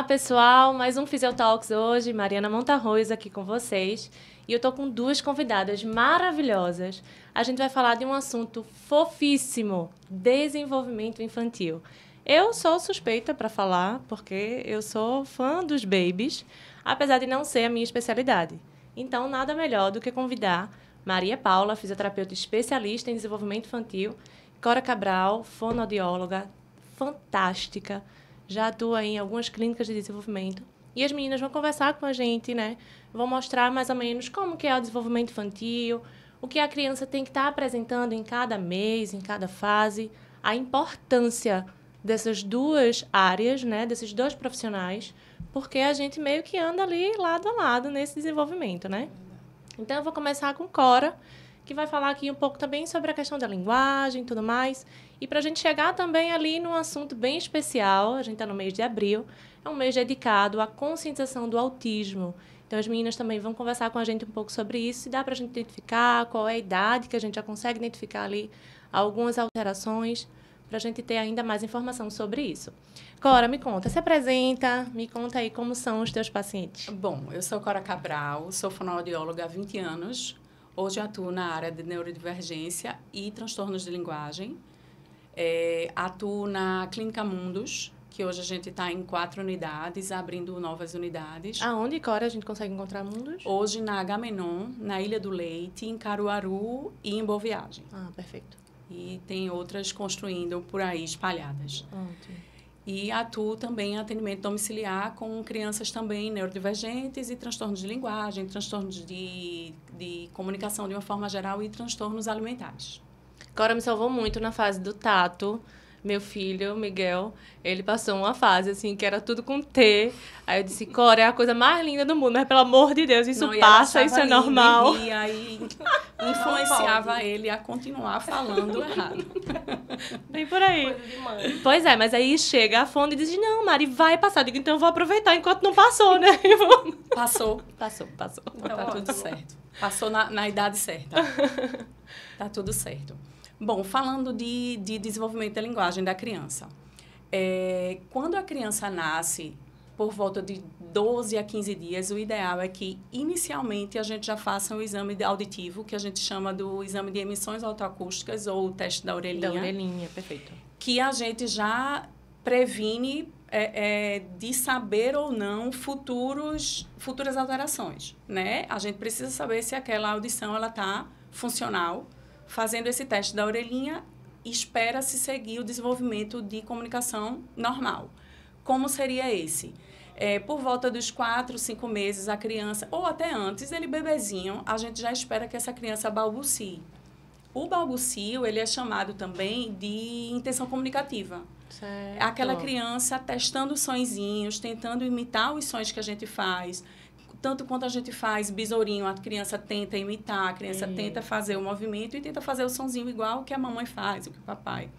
pessoal, mais um Fisiotalks hoje, Mariana Montarroz aqui com vocês. E eu tô com duas convidadas maravilhosas. A gente vai falar de um assunto fofíssimo, desenvolvimento infantil. Eu sou suspeita para falar, porque eu sou fã dos babies, apesar de não ser a minha especialidade. Então, nada melhor do que convidar Maria Paula, fisioterapeuta especialista em desenvolvimento infantil, Cora Cabral, fonoaudióloga fantástica, já atua em algumas clínicas de desenvolvimento. E as meninas vão conversar com a gente, né? Vão mostrar mais ou menos como que é o desenvolvimento infantil, o que a criança tem que estar apresentando em cada mês, em cada fase, a importância dessas duas áreas, né? Desses dois profissionais, porque a gente meio que anda ali lado a lado nesse desenvolvimento, né? Então, eu vou começar com Cora, que vai falar aqui um pouco também sobre a questão da linguagem e tudo mais. E para a gente chegar também ali num assunto bem especial, a gente está no mês de abril, é um mês dedicado à conscientização do autismo. Então, as meninas também vão conversar com a gente um pouco sobre isso, se dá para a gente identificar qual é a idade que a gente já consegue identificar ali algumas alterações, para a gente ter ainda mais informação sobre isso. Cora, me conta, se apresenta, me conta aí como são os teus pacientes. Bom, eu sou Cora Cabral, sou fonoaudióloga há 20 anos. Hoje atuo na área de neurodivergência e transtornos de linguagem. Atuo na Clínica Mundus, que hoje a gente está em 4 unidades, abrindo novas unidades. Aonde, Cora, a gente consegue encontrar Mundus? Hoje na Agamenon, na Ilha do Leite, em Caruaru e em Boa Viagem. Ah, perfeito. E tem outras construindo por aí, espalhadas. Ótimo. E atuo também em atendimento domiciliar com crianças também neurodivergentes e transtornos de linguagem, transtornos de comunicação de uma forma geral e transtornos alimentares. Cora me salvou muito na fase do tato. Meu filho, Miguel, ele passou uma fase, assim, que era tudo com T. Aí eu disse, Cora, é a coisa mais linda do mundo, mas pelo amor de Deus, isso Não, passa, isso é lindo, normal. E aí influenciava ele a continuar falando errado. Bem por aí. Coisa de mãe. Pois é, mas aí chega a fone e diz, não, Mari, vai passar. Eu digo, então eu vou aproveitar enquanto não passou, né? Passou. Passou. Então, Tá tudo ótimo. certo. Passou na idade certa. Tá tudo certo. Bom, falando de desenvolvimento da linguagem da criança. Quando a criança nasce, por volta de 12 a 15 dias, o ideal é que, inicialmente, a gente já faça um exame auditivo, que a gente chama do exame de emissões autoacústicas, ou o teste da orelhinha. Da orelhinha, perfeito. Que a gente já previne de saber ou não futuras alterações, né? A gente precisa saber se aquela audição está funcional. Fazendo esse teste da orelhinha, espera-se seguir o desenvolvimento de comunicação normal. Como seria esse? Por volta dos 4, 5 meses, a criança, ou até antes, ele bebezinho, a gente já espera que essa criança balbucie. O balbucio, ele é chamado também de intenção comunicativa. Certo. Aquela criança testando sonzinhos, tentando imitar os sons que a gente faz. Tanto quanto a gente faz besourinho, a criança tenta imitar, a criança tenta fazer o movimento e tenta fazer o sonzinho igual que a mamãe faz, o que o papai.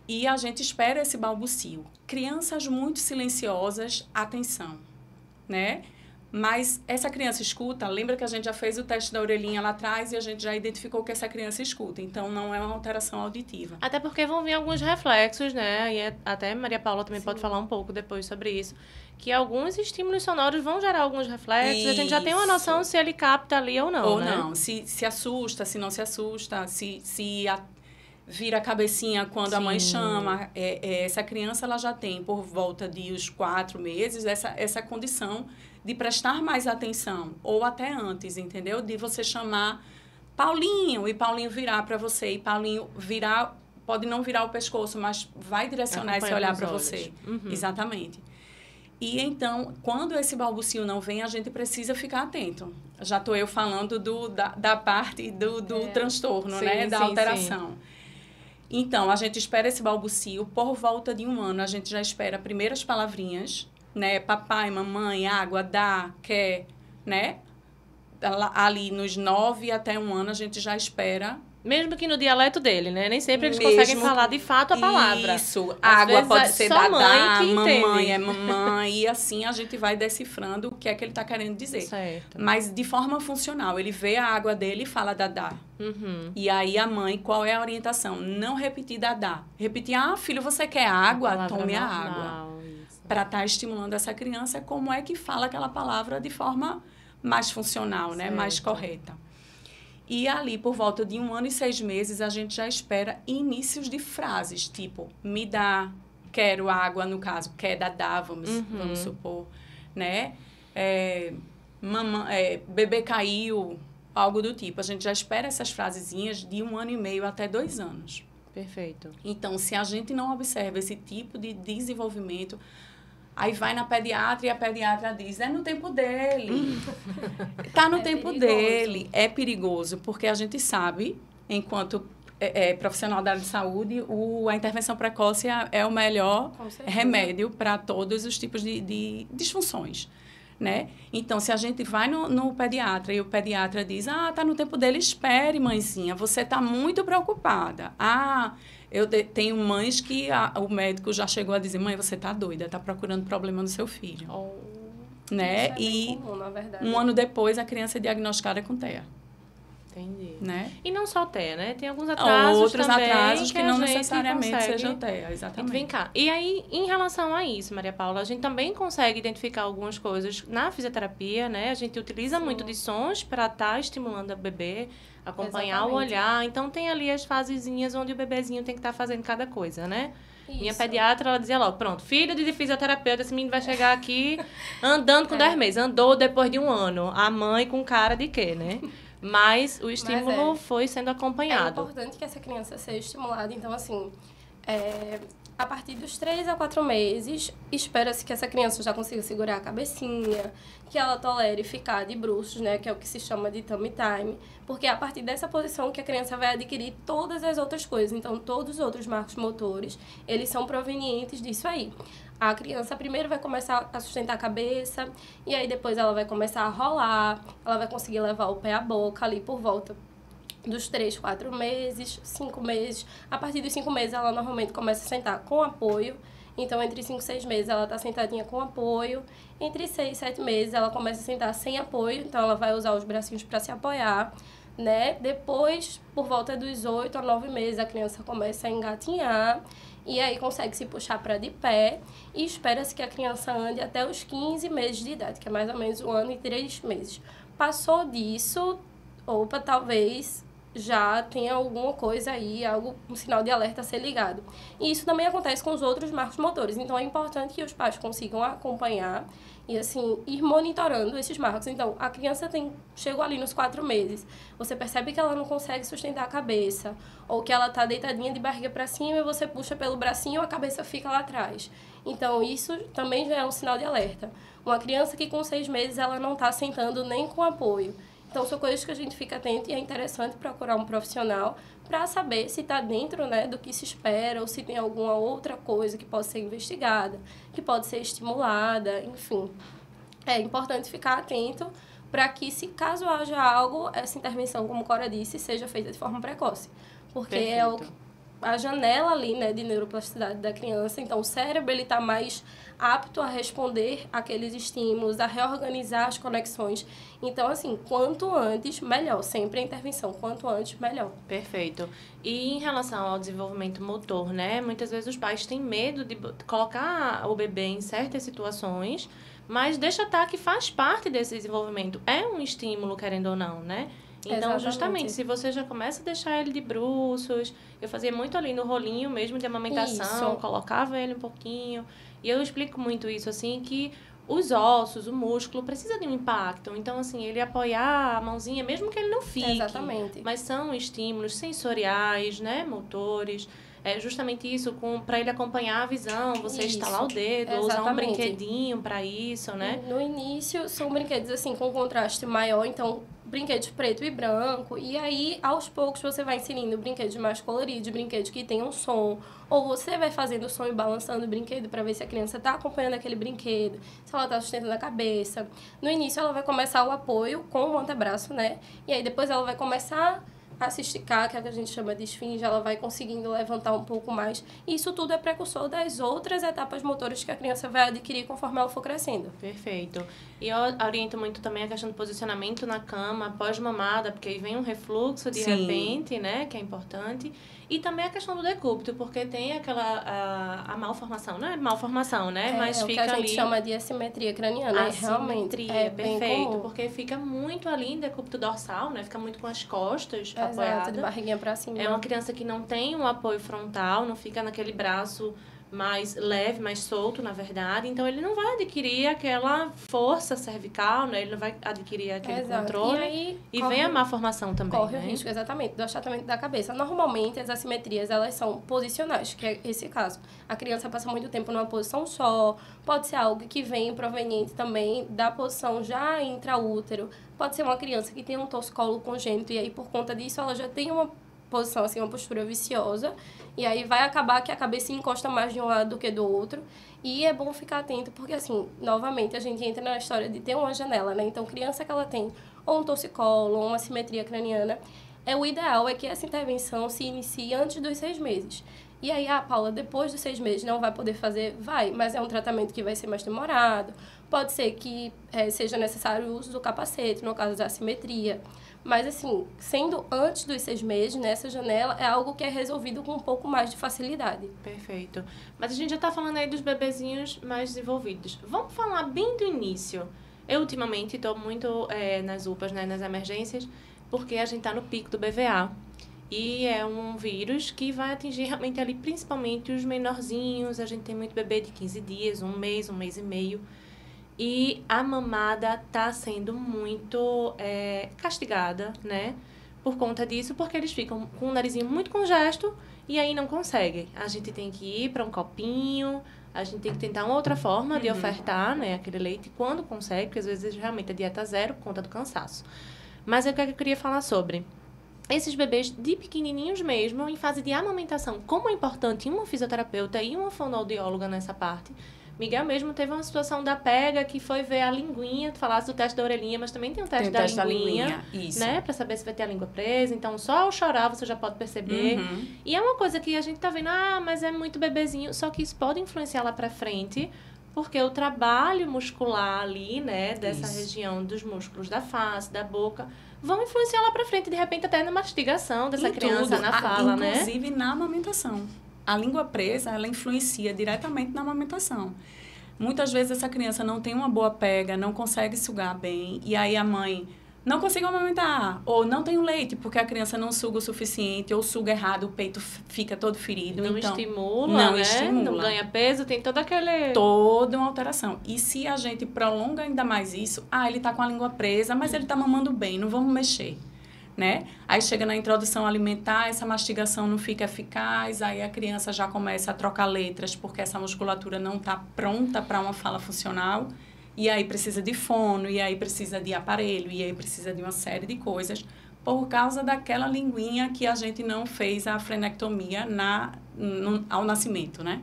E a gente espera esse balbucio. Crianças muito silenciosas, atenção, né? Mas essa criança escuta, lembra que a gente já fez o teste da orelhinha lá atrás e a gente já identificou que essa criança escuta. Então, não é uma alteração auditiva. Até porque vão vir alguns reflexos, né? E até Maria Paula também pode falar um pouco depois sobre isso. Que alguns estímulos sonoros vão gerar alguns reflexos. Isso. A gente já tem uma noção se ele capta ali ou não, Ou né? não. Se assusta, se não se assusta, vira a cabecinha quando a mãe Sim. chama. Essa criança ela já tem, por volta de os 4 meses, essa condição de prestar mais atenção. Ou até antes, entendeu? De você chamar Paulinho e Paulinho virar para você. E Paulinho virar, pode não virar o pescoço, mas vai direcionar esse Acompanha olhar com para os você. olhos. Uhum. Exatamente. E então, quando esse balbucio não vem, a gente precisa ficar atento. Já estou eu falando da parte do transtorno, Sim, né? Da sim, alteração. Então, a gente espera esse balbucio por volta de 1 ano. A gente já espera primeiras palavrinhas, né? Papai, mamãe, água, dá, quer, né? Ali nos 9 até 1 ano, a gente já espera. Mesmo que no dialeto dele, né? Nem sempre eles Mesmo- conseguem falar de fato a palavra. Isso. Às Água vezes pode é ser só dadá, mãe que mamãe entende. é mamãe. E assim a gente vai decifrando o que é que ele está querendo dizer. Certo. Mas de forma funcional. Ele vê a água dele e fala dadá. Uhum. E aí a mãe, qual é a orientação? Não repetir dadá. Repetir, filho, você quer A água? palavra Tome a normal, água. isso. para estar estimulando essa criança, como é que fala aquela palavra de forma mais funcional, né? Mais correta. E ali, por volta de 1 ano e 6 meses, a gente já espera inícios de frases, tipo, me dá, quero água, no caso, quer dar, vamos supor, né? Bebê caiu, algo do tipo. A gente já espera essas frasezinhas de 1 ano e meio até 2 anos. Perfeito. Então, se a gente não observa esse tipo de desenvolvimento, aí vai na pediatra e a pediatra diz, é no tempo dele. Está no tempo dele. É perigoso, porque a gente sabe, enquanto profissional da área de saúde, a intervenção precoce é o melhor remédio para todos os tipos de disfunções. Né? Então, se a gente vai no pediatra e o pediatra diz, está no tempo dele, espere, mãezinha, você está muito preocupada. Eu tenho mães que o médico já chegou a dizer, mãe, você está doida, está procurando problema no seu filho. Né? Isso é bem comum, na verdade. 1 ano depois, a criança é diagnosticada com TEA. Entendi. Né? E não só TEA, né? Tem alguns atrasos outros também atrasos que não a gente necessariamente consegue... sejam TEA, exatamente. Vem cá. E aí, em relação a isso, Maria Paula, a gente também consegue identificar algumas coisas na fisioterapia, né? A gente utiliza muito de sons para estar estimulando o bebê, acompanhar o olhar. Então, tem ali as fasezinhas onde o bebezinho tem que estar fazendo cada coisa, né? Isso. Minha pediatra, ela dizia logo, pronto, filho de fisioterapeuta, esse menino vai chegar aqui andando com 10 meses. Andou depois de 1 ano. A mãe com cara de quê, né? Mas o estímulo foi sendo acompanhado. É importante que essa criança seja estimulada. Então, assim, a partir dos 3 a 4 meses, espera-se que essa criança já consiga segurar a cabecinha, que ela tolere ficar de bruços, né, que é o que se chama de tummy time, porque é a partir dessa posição que a criança vai adquirir todas as outras coisas. Então, todos os outros marcos motores, eles são provenientes disso aí. A criança primeiro vai começar a sustentar a cabeça, e aí depois ela vai começar a rolar, ela vai conseguir levar o pé à boca ali por volta dos 3, 4 meses, 5 meses. A partir dos 5 meses, ela normalmente começa a sentar com apoio. Então, entre 5 e 6 meses, ela está sentadinha com apoio. Entre 6 e 7 meses, ela começa a sentar sem apoio. Então, ela vai usar os bracinhos para se apoiar, né? Depois, por volta dos 8 a 9 meses, a criança começa a engatinhar. E aí, consegue se puxar para de pé. E espera-se que a criança ande até os 15 meses de idade, que é mais ou menos 1 ano e 3 meses. Passou disso, talvez já tenha alguma coisa aí, um sinal de alerta a ser ligado. E isso também acontece com os outros marcos motores. Então, é importante que os pais consigam acompanhar e, assim, ir monitorando esses marcos. Então, a criança chegou ali nos 4 meses, você percebe que ela não consegue sustentar a cabeça, ou que ela está deitadinha de barriga para cima e você puxa pelo bracinho e a cabeça fica lá atrás. Então, isso também já é um sinal de alerta. Uma criança que com 6 meses, ela não está sentando nem com apoio. Então, são coisas que a gente fica atento e é interessante procurar um profissional para saber se está dentro, né, do que se espera ou se tem alguma outra coisa que pode ser investigada, que pode ser estimulada, enfim. É importante ficar atento para que, se caso haja algo, essa intervenção, como a Cora disse, seja feita de forma precoce. Porque Perfeito. a janela ali, né, de neuroplasticidade da criança. Então, o cérebro está mais apto a responder àqueles estímulos, a reorganizar as conexões. Então, assim, quanto antes, melhor. Sempre a intervenção, quanto antes, melhor. Perfeito. E em relação ao desenvolvimento motor, né? Muitas vezes os pais têm medo de colocar o bebê em certas situações, mas deixa estar que faz parte desse desenvolvimento. É um estímulo, querendo ou não, né? Então, Exatamente. Justamente, se você já começa a deixar ele de bruços, eu fazia muito ali no rolinho mesmo de amamentação, colocava ele um pouquinho, e eu explico muito isso, assim, que os ossos, o músculo, precisa de um impacto. Então, assim, ele apoiar a mãozinha, mesmo que ele não fique. Exatamente. Mas são estímulos sensoriais, né, motores. É justamente isso, para ele acompanhar a visão, você estalar o dedo, usar um brinquedinho para isso, né? No início, são brinquedos, assim, com contraste maior, então, brinquedos preto e branco, e aí, aos poucos, você vai inserindo brinquedos mais coloridos, brinquedos que tenham som, ou você vai fazendo som e balançando o brinquedo para ver se a criança está acompanhando aquele brinquedo, se ela está sustentando a cabeça. No início, ela vai começar o apoio com o antebraço, né? E aí, depois ela vai começar a se esticar, que é o que a gente chama de esfinge, ela vai conseguindo levantar um pouco mais. E isso tudo é precursor das outras etapas motoras que a criança vai adquirir conforme ela for crescendo. Perfeito. E eu oriento muito também a questão do posicionamento na cama, pós-mamada, porque aí vem um refluxo de repente, né, que é importante. E também a questão do decúbito, porque tem aquela a malformação, não é malformação, né? Mas fica ali... o que a gente chama de assimetria craniana. Assimetria, realmente, perfeito. Porque fica muito ali em decúbito dorsal, né? Fica muito com as costas apoiadas. De barriguinha pra cima. É uma criança que não tem um apoio frontal, não fica naquele braço mais leve, mais solto, na verdade. Então, ele não vai adquirir aquela força cervical, né? Ele não vai adquirir aquele controle. E vem a malformação também, corre né? o risco, exatamente, do achatamento da cabeça. Normalmente, as assimetrias, elas são posicionais, que é esse caso. A criança passa muito tempo numa posição só, pode ser algo que vem proveniente também da posição já intraútero, pode ser uma criança que tem um torcicolo congênito e aí, por conta disso, ela já tem uma posição, assim, uma postura viciosa, e aí vai acabar que a cabeça encosta mais de um lado do que do outro, e é bom ficar atento, porque, assim, novamente, a gente entra na história de ter uma janela, né? Então, criança que ela tem ou um torcicolo, ou uma assimetria craniana, o ideal é que essa intervenção se inicie antes dos 6 meses. E aí, Paula, depois dos 6 meses não vai poder fazer? Vai, mas é um tratamento que vai ser mais demorado, pode ser que seja necessário o uso do capacete, no caso da assimetria. Mas, assim, sendo antes dos 6 meses, nessa janela, é algo que é resolvido com um pouco mais de facilidade. Perfeito. Mas a gente já está falando aí dos bebezinhos mais desenvolvidos. Vamos falar bem do início. Eu, ultimamente, estou muito nas UPAs, né, nas emergências, porque a gente está no pico do BVA. E é um vírus que vai atingir realmente ali, principalmente os menorzinhos. A gente tem muito bebê de 15 dias, um mês e meio. E a mamada está sendo muito castigada, né? Por conta disso, porque eles ficam com o narizinho muito congesto e aí não conseguem. A gente tem que ir para um copinho, a gente tem que tentar uma outra forma de ofertar, né, aquele leite quando consegue, porque às vezes realmente a dieta zero por conta do cansaço. Mas é o que eu queria falar sobre esses bebês de pequenininhos mesmo, em fase de amamentação. Como é importante uma fisioterapeuta e uma fonoaudióloga nessa parte. Miguel mesmo teve uma situação da pega que foi ver a linguinha, tu falasse do teste da orelhinha, mas também tem um teste, da linguinha, isso. Né? Pra saber se vai ter a língua presa. Então, só ao chorar você já pode perceber. E é uma coisa que a gente tá vendo, mas é muito bebezinho. Só que isso pode influenciar lá pra frente, porque o trabalho muscular ali, né, dessa região dos músculos da face, da boca, vão influenciar lá pra frente, de repente até na mastigação dessa criança, na fala, né? Inclusive na amamentação. A língua presa, ela influencia diretamente na amamentação. Muitas vezes essa criança não tem uma boa pega, não consegue sugar bem, e aí a mãe não consegue amamentar, ou não tem o leite, porque a criança não suga o suficiente, ou suga errado, o peito fica todo ferido. Não então, estimula, não né? estimula. Não ganha peso, tem todo aquele... Toda uma alteração. E se a gente prolonga ainda mais isso, ele tá com a língua presa, mas ele tá mamando bem, não vamos mexer. Né? Aí chega na introdução alimentar, essa mastigação não fica eficaz, aí a criança já começa a trocar letras porque essa musculatura não está pronta para uma fala funcional, e aí precisa de fono, e aí precisa de aparelho, e aí precisa de uma série de coisas por causa daquela linguinha que a gente não fez a frenectomia ao nascimento, né?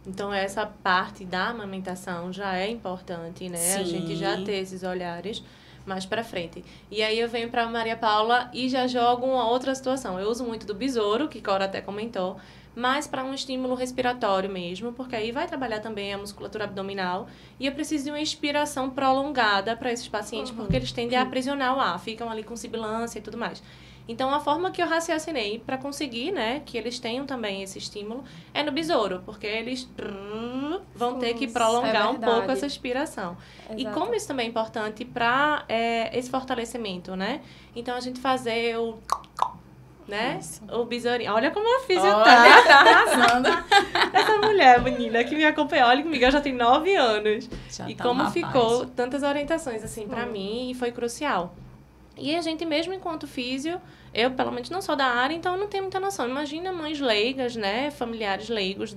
Então, essa parte da amamentação já é importante, né? Sim. A gente já ter esses olhares mais pra frente. E aí eu venho pra Maria Paula e já jogo uma outra situação. Eu uso muito do besouro, que Cora até comentou, mas para um estímulo respiratório mesmo, porque aí vai trabalhar também a musculatura abdominal e eu preciso de uma expiração prolongada para esses pacientes, porque eles tendem a aprisionar o ar, ficam ali com sibilância e tudo mais. Então, a forma que eu raciocinei para conseguir, né, que eles tenham também esse estímulo é no besouro, porque eles vão ter que prolongar um pouco essa expiração. Exato. E como isso também é importante para esse fortalecimento, né? Então, a gente fazer o... né? Isso. O besourinho. Olha como a física tá arrasando. Essa mulher menina que me acompanhou, olha comigo, ela já tem 9 anos. Já e tá como rapaz. ficou tantas orientações, assim, pra mim, e foi crucial. E a gente mesmo enquanto físio, eu pelo menos não sou da área, então eu não tenho muita noção. Imagina mães leigas, né? Familiares leigos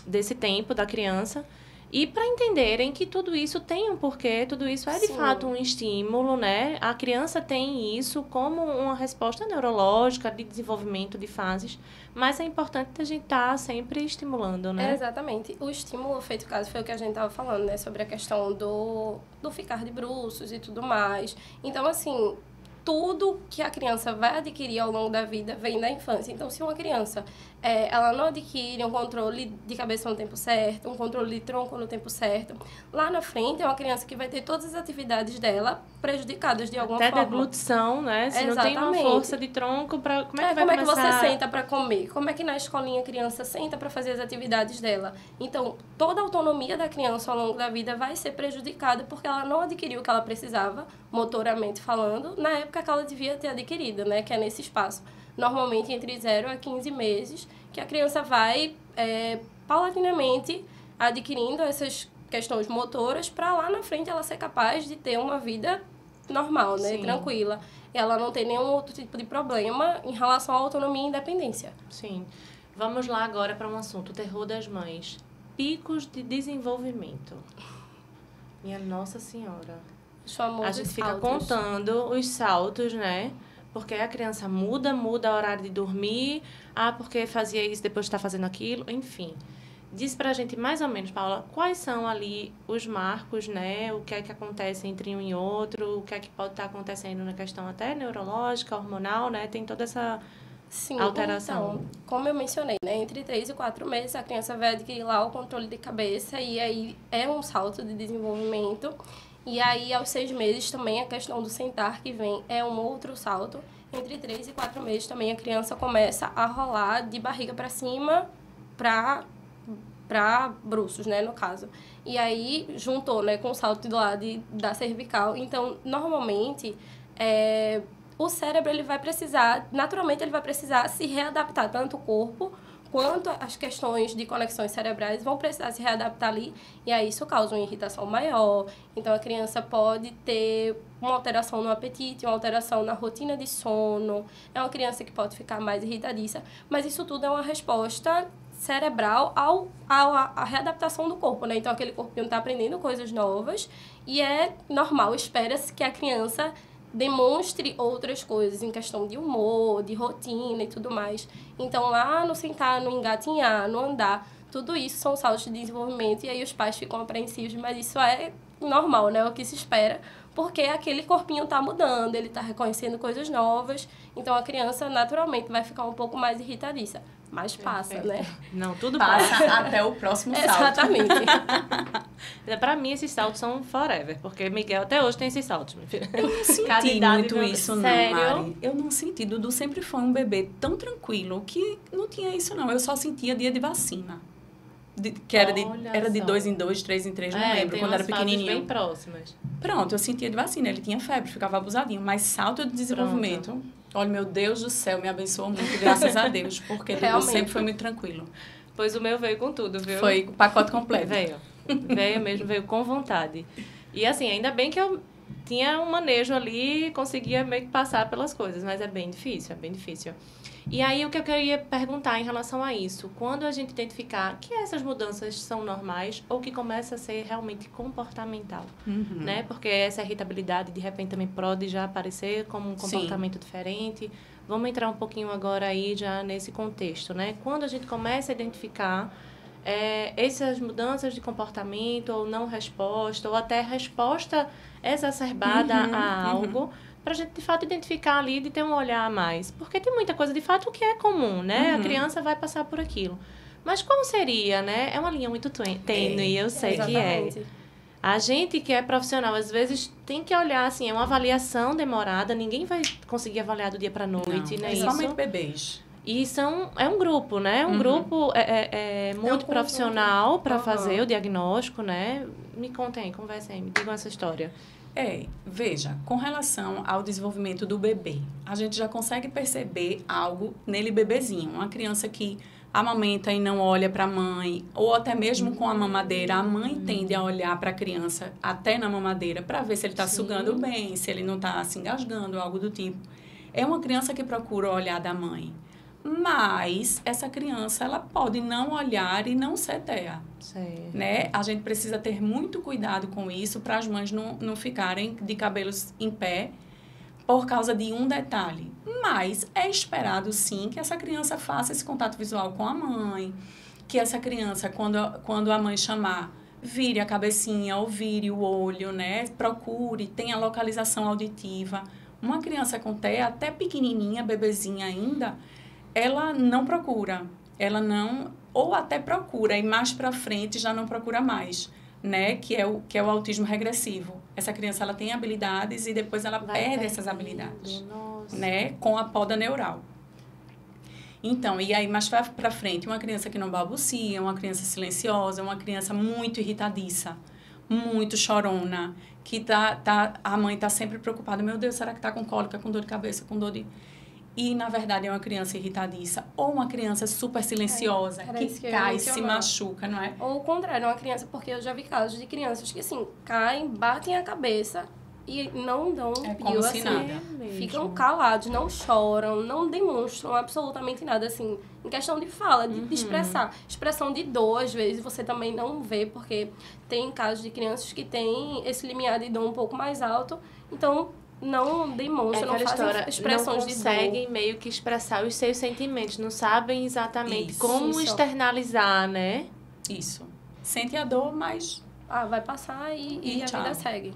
desse tempo da criança. E para entenderem que tudo isso tem um porquê, tudo isso é de fato um estímulo, né? A criança tem isso como uma resposta neurológica de desenvolvimento de fases, mas é importante a gente estar sempre estimulando, né? Exatamente. O estímulo feito caso foi o que a gente estava falando, né? Sobre a questão do ficar de bruços e tudo mais. Então, assim, tudo que a criança vai adquirir ao longo da vida vem da infância. Então, se uma criança ela não adquire um controle de cabeça no tempo certo, um controle de tronco no tempo certo, lá na frente é uma criança que vai ter todas as atividades dela prejudicadas de alguma forma. Até deglutição, né? Se não tem uma força de tronco, como é que vai como começar? É que você senta para comer? Como é que na escolinha a criança senta para fazer as atividades dela? Então, toda a autonomia da criança ao longo da vida vai ser prejudicada porque ela não adquiriu o que ela precisava, motoramente falando, na época que ela devia ter adquirido, né? Que é nesse espaço. Normalmente entre 0 a 15 meses, que a criança vai paulatinamente adquirindo essas questões motoras para lá na frente ela ser capaz de ter uma vida normal, né? Sim. Tranquila. Ela não tem nenhum outro tipo de problema em relação à autonomia e independência. Sim. Vamos lá agora para um assunto, o terror das mães. Picos de desenvolvimento. Minha Nossa Senhora. Os famosos A gente fica saltos. contando os saltos, né? Porque a criança muda o horário de dormir. Porque fazia isso, depois está fazendo aquilo. Enfim. Diz pra gente mais ou menos, Paula, quais são ali os marcos, né? O que é que acontece entre um e outro, o que é que pode estar acontecendo na questão até neurológica, hormonal, né? Tem toda essa alteração. Então, como eu mencionei, né? Entre 3 e 4 meses a criança vai adquirir lá o controle de cabeça e aí é um salto de desenvolvimento. E aí, aos 6 meses, também a questão do sentar que vem é um outro salto. Entre 3 e 4 meses também a criança começa a rolar de barriga para cima para bruços, né, no caso. E aí, juntou, né, com o salto do lado da cervical. Então, normalmente, o cérebro, ele vai precisar, naturalmente, ele vai precisar se readaptar, tanto o corpo quanto as questões de conexões cerebrais vão precisar se readaptar ali, e aí isso causa uma irritação maior. Então, a criança pode ter uma alteração no apetite, uma alteração na rotina de sono, é uma criança que pode ficar mais irritadiça, mas isso tudo é uma resposta cerebral à readaptação do corpo, né? Então, aquele corpinho está aprendendo coisas novas e é normal, espera-se que a criança demonstre outras coisas em questão de humor, de rotina e tudo mais. Então, lá no sentar, no engatinhar, no andar, tudo isso são saltos de desenvolvimento e aí os pais ficam apreensivos, mas isso é normal, né? O que se espera, porque aquele corpinho está mudando, ele está reconhecendo coisas novas, então a criança naturalmente vai ficar um pouco mais irritadiça. Mas passa, Perfeito. né? Não, tudo passa. Até o próximo salto. Exatamente. Pra mim, esses saltos são forever, porque Miguel até hoje tem esses saltos, minha filha. Eu não senti Cada idade muito não- isso, não, Sério? Mari. Eu não senti. Dudu sempre foi um bebê tão tranquilo que não tinha isso, não. Eu só sentia dia de vacina. Que era Olha de só. 2 em 2, 3 em 3, não lembro, tem quando era umas fases pequenininho. bem próximas. Pronto, eu sentia de vacina. Ele tinha febre, ficava abusadinho. Mas salto de desenvolvimento... Olha, meu Deus do céu, me abençoou muito, graças a Deus. Porque Dudu Realmente. sempre foi muito tranquilo. Pois o meu veio com tudo, viu? Foi o pacote completo. Veio mesmo, veio com vontade. E assim, ainda bem que eu tinha um manejo ali e conseguia meio que passar pelas coisas, mas é bem difícil, é bem difícil. E aí, o que eu queria perguntar em relação a isso, quando a gente identificar que essas mudanças são normais ou que começa a ser realmente comportamental, né? Porque essa irritabilidade, de repente, também pode já aparecer como um comportamento diferente. Vamos entrar um pouquinho agora aí já nesse contexto, né? Quando a gente começa a identificar essas mudanças de comportamento ou não resposta, ou até resposta exacerbada a algo, para a gente, de fato, identificar ali, de ter um olhar a mais. Porque tem muita coisa, de fato, que é comum, né? A criança vai passar por aquilo. Mas qual seria, né? É uma linha muito tênue, eu sei que é. Exatamente. A gente que é profissional, às vezes, tem que olhar, assim, é uma avaliação demorada, ninguém vai conseguir avaliar do dia para noite, Não, né? principalmente Isso. bebês. E é um grupo, né? Um grupo muito profissional para fazer o diagnóstico, né? Me contem aí, conversem aí, me digam essa história. Veja, com relação ao desenvolvimento do bebê, a gente já consegue perceber algo nele bebezinho. Uma criança que amamenta e não olha para a mãe, ou até mesmo com a mamadeira, a mãe tende a olhar para a criança até na mamadeira para ver se ele está sugando bem, se ele não está se engasgando, algo do tipo. É uma criança que procura o olhar da mãe. Mas essa criança, ela pode não olhar e não ser TEA, né? A gente precisa ter muito cuidado com isso para as mães não ficarem de cabelos em pé por causa de um detalhe. Mas é esperado, sim, que essa criança faça esse contato visual com a mãe, que essa criança, quando a mãe chamar, vire a cabecinha ou vire o olho, né? Procure, tenha localização auditiva. Uma criança com TEA, até pequenininha, bebezinha ainda, ela não procura. Ela não... Ou até procura, e mais para frente já não procura mais, né? Que é o autismo regressivo. Essa criança, ela tem habilidades e depois ela perde essas habilidades, né? Com a poda neural. Então, e aí mais para frente, uma criança que não balbucia, uma criança silenciosa, uma criança muito irritadiça, muito chorona, que a mãe tá sempre preocupada, meu Deus, será que tá com cólica, com dor de cabeça, com dor de... E, na verdade, é uma criança irritadiça. Ou uma criança super silenciosa, que cai, se machuca, não é? Ou o contrário, uma criança, porque eu já vi casos de crianças que, assim, caem, batem a cabeça e não dão pio, assim. Ficam calados, não choram, não demonstram absolutamente nada, assim, em questão de fala, de expressar. Expressão de dor, às vezes, você também não vê, porque tem casos de crianças que têm esse limiar de dor um pouco mais alto, então... não demonstram, não fazem expressões de dor. Não conseguem meio que expressar os seus sentimentos, não sabem exatamente como externalizar, né? Isso. Sente a dor, mas... vai passar e a vida segue.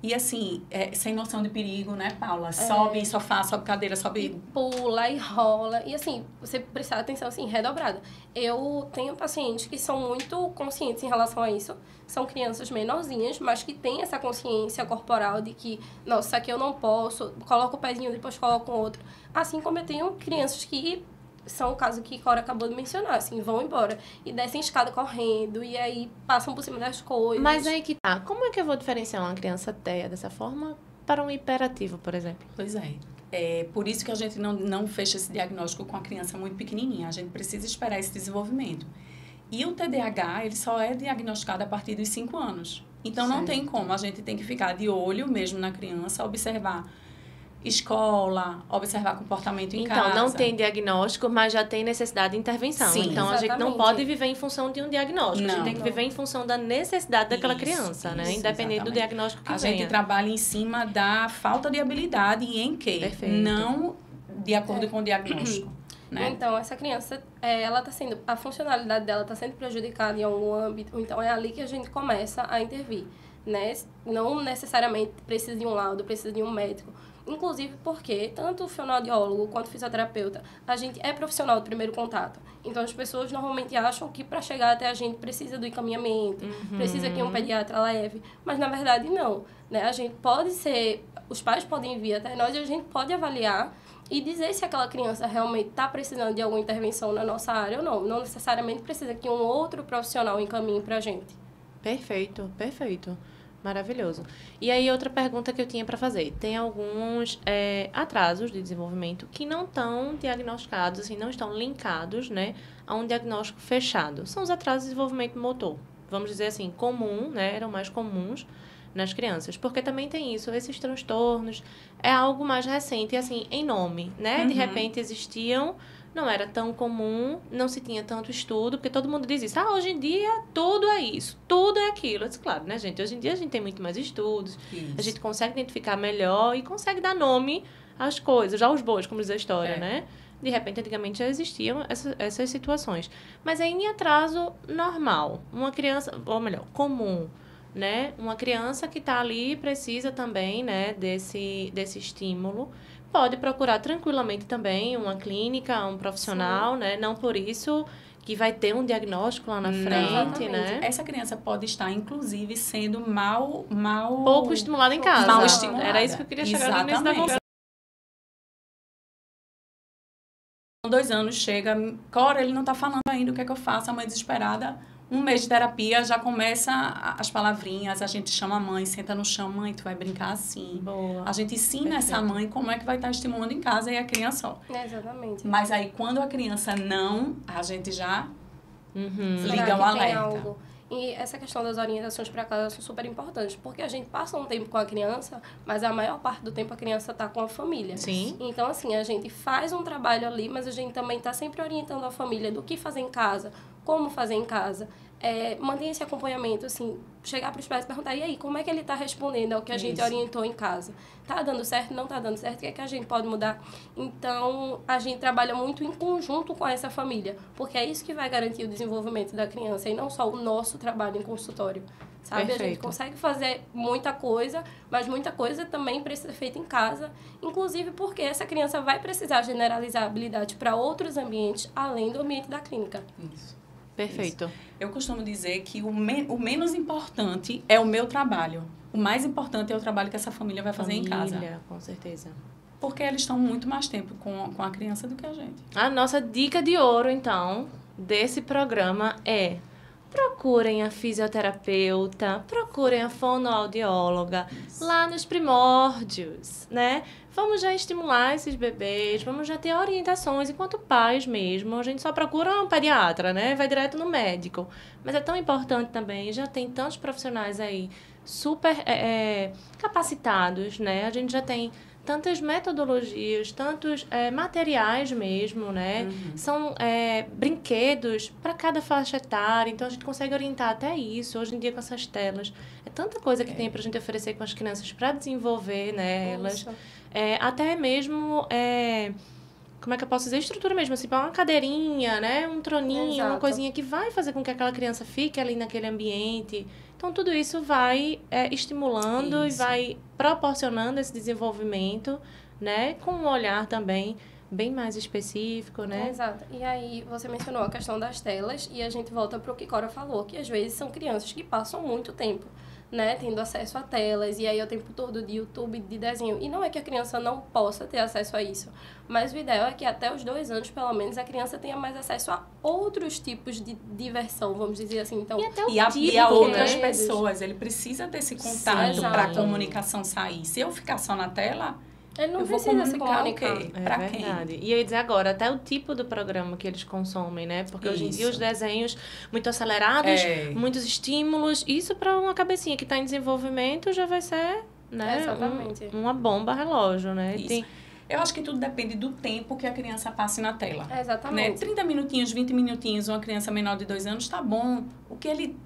E assim, sem noção de perigo, né, Paula? Sobe sofá, sobe cadeira, sobe... E pula, e rola. E assim, você precisa atenção, assim, redobrada. Eu tenho pacientes que são muito conscientes em relação a isso. São crianças menorzinhas, mas que têm essa consciência corporal de que, nossa, isso aqui eu não posso, coloco o pezinho, depois coloco o outro. Assim como eu tenho crianças que... são o caso que Cora acabou de mencionar, assim, vão embora e descem escada correndo e aí passam por cima das coisas. Mas aí que tá, como é que eu vou diferenciar uma criança TEA dessa forma para um hiperativo, por exemplo? Pois é. É por isso que a gente não fecha esse diagnóstico com a criança muito pequenininha. A gente precisa esperar esse desenvolvimento. E o TDAH, ele só é diagnosticado a partir dos 5 anos. Então, não tem como. A gente tem que ficar de olho mesmo na criança, observar escola, observar comportamento em casa. Então, não tem diagnóstico, mas já tem necessidade de intervenção. Sim, então, exatamente. A gente não pode viver em função de um diagnóstico. Não, a gente tem que viver em função da necessidade daquela criança, né? Independente do diagnóstico que venha. A gente trabalha em cima da falta de habilidade e em quê? Perfeito. Não de acordo com o diagnóstico. Né? Então, essa criança, ela tá sendo, a funcionalidade dela está sendo prejudicada em algum âmbito, então é ali que a gente começa a intervir, né? Não necessariamente precisa de um laudo, precisa de um médico. Inclusive porque tanto o fonoaudiólogo quanto o fisioterapeuta, a gente é profissional do primeiro contato. Então, as pessoas normalmente acham que para chegar até a gente precisa do encaminhamento, precisa que um pediatra leve, mas na verdade não, né? A gente pode ser, os pais podem vir até nós e a gente pode avaliar e dizer se aquela criança realmente está precisando de alguma intervenção na nossa área ou não. Não necessariamente precisa que um outro profissional encaminhe para a gente. Perfeito, perfeito. Maravilhoso. E aí, outra pergunta que eu tinha para fazer. Tem alguns atrasos de desenvolvimento que não estão diagnosticados, assim, não estão linkados, né, a um diagnóstico fechado. São os atrasos de desenvolvimento motor. Vamos dizer assim, comum, né, eram mais comuns nas crianças. Porque também tem isso, esses transtornos é algo mais recente, assim, em nome, né? De repente existiam... Não era tão comum, não se tinha tanto estudo, porque todo mundo diz isso. Hoje em dia tudo é isso, tudo é aquilo. Eu disse, claro, né, gente? Hoje em dia a gente tem muito mais estudos, a gente consegue identificar melhor e consegue dar nome às coisas, aos bois, como diz a história, né? De repente, antigamente já existiam essas situações. Mas aí, em atraso normal, uma criança, ou melhor, comum, né? Uma criança que está ali precisa também, né, desse estímulo. Pode procurar tranquilamente também uma clínica, um profissional, né? Não por isso que vai ter um diagnóstico lá na frente, né? Essa criança pode estar, inclusive, sendo mal... Pouco estimulada em casa. Mal estimulada. Era isso que eu queria chegar no início da conversa. Com 2 anos, chega... Cora, ele não está falando ainda, o que é que eu faço? A mãe desesperada... 1 mês de terapia, já começa as palavrinhas, a gente chama a mãe, senta no chão, mãe, tu vai brincar assim. Boa. A gente ensina essa mãe como é que vai estar estimulando em casa e a criança, ó. Exatamente. Mas aí, quando a criança não, a gente já liga Será o que tem alerta. algo? E essa questão das orientações para casa são super importantes, porque a gente passa um tempo com a criança, mas a maior parte do tempo a criança está com a família. Sim. Então, assim, a gente faz um trabalho ali, mas a gente também está sempre orientando a família do que fazer em casa, como fazer em casa. Manter esse acompanhamento, assim, chegar para os pais e perguntar, e aí, como é que ele está respondendo ao que a gente orientou em casa? Tá dando certo? Não tá dando certo? O que é que a gente pode mudar? Então, a gente trabalha muito em conjunto com essa família, porque é isso que vai garantir o desenvolvimento da criança, e não só o nosso trabalho em consultório, sabe? Perfeito. A gente consegue fazer muita coisa, mas muita coisa também precisa ser feita em casa, inclusive porque essa criança vai precisar generalizar habilidade para outros ambientes, além do ambiente da clínica. Isso. Perfeito. Isso. Eu costumo dizer que o menos importante é o meu trabalho. O mais importante é o trabalho que essa família vai fazer em casa. Com certeza. Porque eles estão muito mais tempo com a criança do que a gente. A nossa dica de ouro, então, desse programa é: procurem a fisioterapeuta, procurem a fonoaudióloga lá nos primórdios, né? Vamos já estimular esses bebês, vamos já ter orientações enquanto pais mesmo. A gente só procura um pediatra, né? Vai direto no médico. Mas é tão importante também, já tem tantos profissionais aí super capacitados, né? A gente já tem tantas metodologias, tantos materiais mesmo, né? São brinquedos para cada faixa etária, então a gente consegue orientar até isso. Hoje em dia com essas telas, é tanta coisa que tem para a gente oferecer com as crianças para desenvolver, né, elas. Até mesmo, como é que eu posso dizer? Estrutura mesmo, assim, uma cadeirinha, né? Um troninho, Exato. uma coisinha que vai fazer com que aquela criança fique ali naquele ambiente. Então, tudo isso vai estimulando e vai proporcionando esse desenvolvimento, né? Com um olhar também bem mais específico, né? Exato. E aí, você mencionou a questão das telas e a gente volta para o que Cora falou, que às vezes são crianças que passam muito tempo, né, tendo acesso a telas, e aí o tempo todo de YouTube, de desenho. E não é que a criança não possa ter acesso a isso, mas o ideal é que até os 2 anos, pelo menos, a criança tenha mais acesso a outros tipos de diversão, vamos dizer assim. Então, E a outras pessoas. Ele precisa ter esse contato para a comunicação sair. Se eu ficar só na tela, ele não eu vou precisa se comunicar comunicar. o quê? Pra verdade. quem? E eu ia dizer agora, até o tipo do programa que eles consomem, né? Porque hoje em dia os desenhos muito acelerados, muitos estímulos, isso para uma cabecinha que está em desenvolvimento já vai ser, né? Exatamente. Uma bomba relógio, né? Isso. Eu acho que tudo depende do tempo que a criança passe na tela. Exatamente. Né? 30 minutinhos, 20 minutinhos, uma criança menor de 2 anos, tá bom. O que ele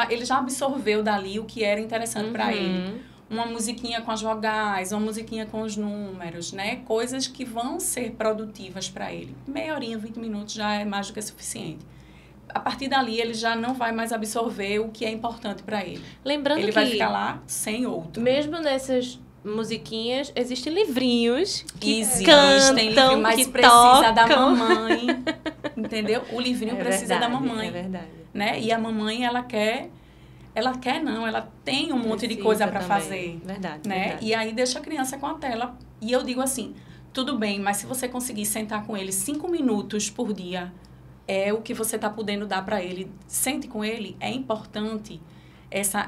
ele já absorveu dali o que era interessante para ele. Uma musiquinha com as vogais, uma musiquinha com os números, né? Coisas que vão ser produtivas para ele. Meia horinha, 20 minutos já é mais do que suficiente. A partir dali, ele já não vai mais absorver o que é importante para ele. Lembrando ele que vai ficar lá sem outro. Mesmo nessas musiquinhas, existem livrinhos que Existem cantam, livro, mas que precisa da tocam. mamãe, entendeu? O livrinho precisa da mamãe. É verdade. Né? E a mamãe, ela tem um monte de coisa para fazer. Verdade, né? verdade. E aí deixa a criança com a tela. E eu digo assim, tudo bem, mas se você conseguir sentar com ele 5 minutos por dia, é o que você está podendo dar para ele. Sente com ele, é importante essa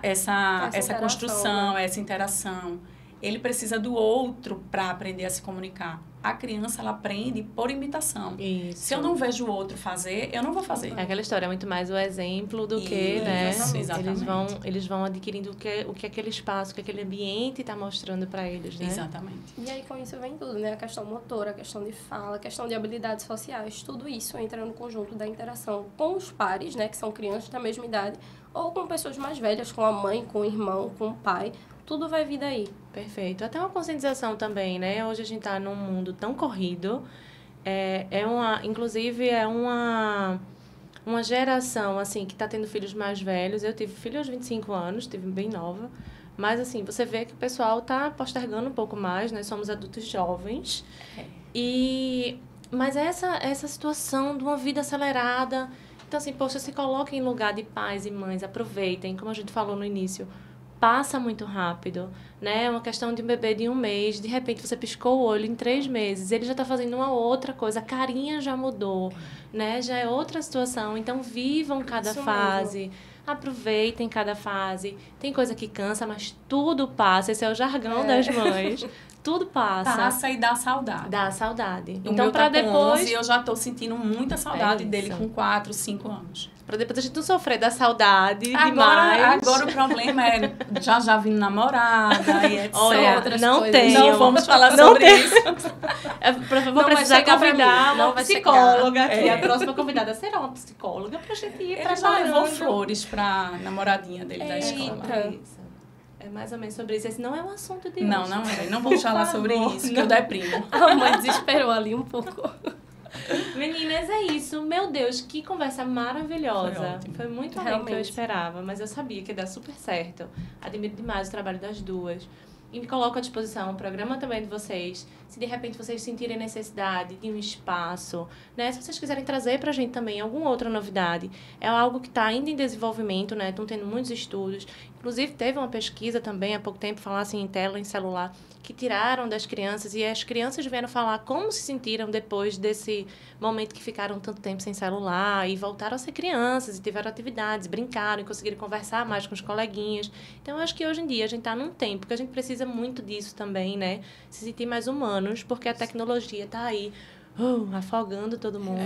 construção, né? Essa interação. Ele precisa do outro para aprender a se comunicar. A criança, ela aprende por imitação. Isso. Se eu não vejo o outro fazer, eu não vou fazer. É aquela história, é muito mais o exemplo do que, né? Exatamente. Eles vão adquirindo o que aquele espaço, o que aquele ambiente está mostrando para eles, né? Exatamente. E aí, com isso vem tudo, né? A questão motora, a questão de fala, a questão de habilidades sociais. Tudo isso entra no conjunto da interação com os pares, né? Que são crianças da mesma idade. Ou com pessoas mais velhas, com a mãe, com o irmão, com o pai. Tudo vai vir daí. Perfeito. Até uma conscientização também, né? Hoje a gente está num mundo tão corrido. Inclusive, é uma geração, assim, que está tendo filhos mais velhos. Eu tive filho aos 25 anos, tive bem nova. Mas, assim, você vê que o pessoal está postergando um pouco mais. Nós somos adultos jovens. Mas essa situação de uma vida acelerada... Então, assim, poxa, se coloquem em lugar de pais e mães. Aproveitem, como a gente falou no início. Passa muito rápido, né? É uma questão de um bebê de 1 mês, de repente você piscou o olho em 3 meses, ele já está fazendo uma outra coisa, a carinha já mudou, né? Já é outra situação, então vivam cada fase, aproveitem cada fase. Tem coisa que cansa, mas tudo passa, esse é o jargão das mães. Tudo passa e dá saudade. Dá saudade. Então, para depois... 11, eu já tô sentindo muita saudade dele com 4, 5 anos. Para depois a gente não sofrer da saudade demais. Agora o problema é já vindo namorada e etc. Olha, não vamos falar sobre isso. Vou precisar convidar uma psicóloga aqui. É. A próxima convidada será uma psicóloga pra gente ir Ele já levou flores pra namoradinha dele da escola. Isso. É mais ou menos sobre isso. Esse não é um assunto de Não, hoje. não é. Não vamos falar sobre isso, que eu deprimo. A mãe desesperou ali um pouco. Meninas, é isso. Meu Deus, que conversa maravilhosa. Foi muito além do que eu esperava, mas eu sabia que ia dar super certo. Admiro demais o trabalho das duas. E me coloco à disposição o programa também de vocês. Se de repente vocês sentirem necessidade de um espaço, né? Se vocês quiserem trazer pra gente também alguma outra novidade. É algo que está ainda em desenvolvimento, né? Estão tendo muitos estudos. Inclusive, teve uma pesquisa também há pouco tempo, falassem em tela, em celular, que tiraram das crianças e as crianças vieram falar como se sentiram depois desse momento que ficaram tanto tempo sem celular e voltaram a ser crianças e tiveram atividades, brincaram e conseguiram conversar mais com os coleguinhas. Então, eu acho que hoje em dia a gente está num tempo que a gente precisa muito disso também, né? Se sentir mais humanos, porque a tecnologia está aí afogando todo mundo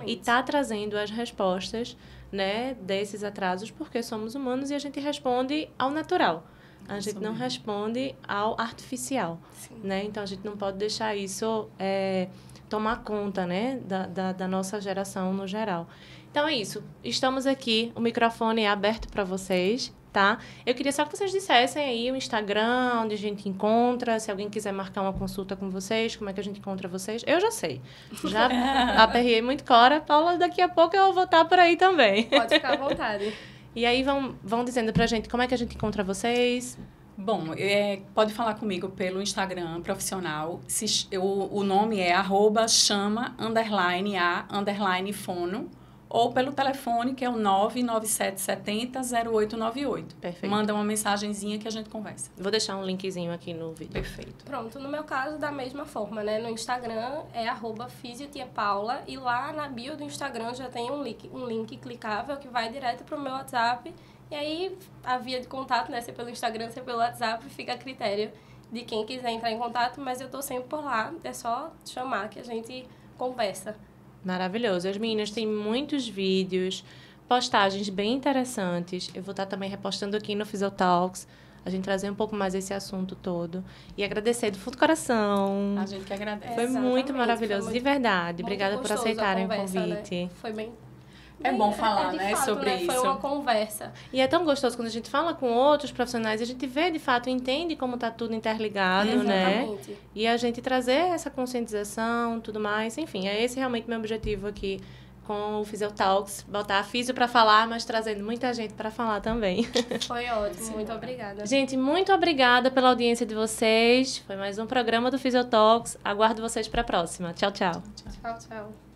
e está trazendo as respostas, né, desses atrasos, porque somos humanos e a gente responde ao natural. A gente não responde ao artificial, né? Então, a gente não pode deixar isso tomar conta, né, da nossa geração no geral. Então, é isso. Estamos aqui, o microfone é aberto para vocês, tá? Eu queria só que vocês dissessem aí o Instagram, onde a gente encontra, se alguém quiser marcar uma consulta com vocês, como é que a gente encontra vocês. Eu já sei. Já aperrei muito Cora. Paula, daqui a pouco eu vou estar por aí também. Pode ficar à vontade. E aí vão dizendo pra gente como é que a gente encontra vocês. Bom, pode falar comigo pelo Instagram profissional. O nome é @chama_a_fono ou pelo telefone que é o 99770-0898. Perfeito. Manda uma mensagenzinha que a gente conversa. Vou deixar um linkzinho aqui no vídeo. Perfeito. Pronto, no meu caso, da mesma forma, né? No Instagram é @fisiotiapaula e lá na bio do Instagram já tem um link clicável que vai direto pro meu WhatsApp. E aí, a via de contato, né? Se é pelo Instagram, se é pelo WhatsApp, fica a critério de quem quiser entrar em contato, mas eu tô sempre por lá, é só chamar que a gente conversa. Maravilhoso. As meninas têm muitos vídeos, postagens bem interessantes. Eu vou estar também repostando aqui no Physiotalks, a gente trazer um pouco mais esse assunto todo. E agradecer do fundo do coração. A gente que agradece. Foi muito maravilhoso, de verdade. Obrigada por aceitarem o convite. Né? Foi bem... É bom falar, né, fato, sobre isso. Foi uma conversa. E é tão gostoso quando a gente fala com outros profissionais e a gente vê, de fato, entende como está tudo interligado, né? E a gente trazer essa conscientização, tudo mais. Enfim, é esse realmente meu objetivo aqui com o Physiotalks. Botar a físio para falar, mas trazendo muita gente para falar também. Foi ótimo, muito obrigada. Gente, muito obrigada pela audiência de vocês. Foi mais um programa do Physiotalks. Aguardo vocês para a próxima. Tchau, tchau. Tchau, tchau.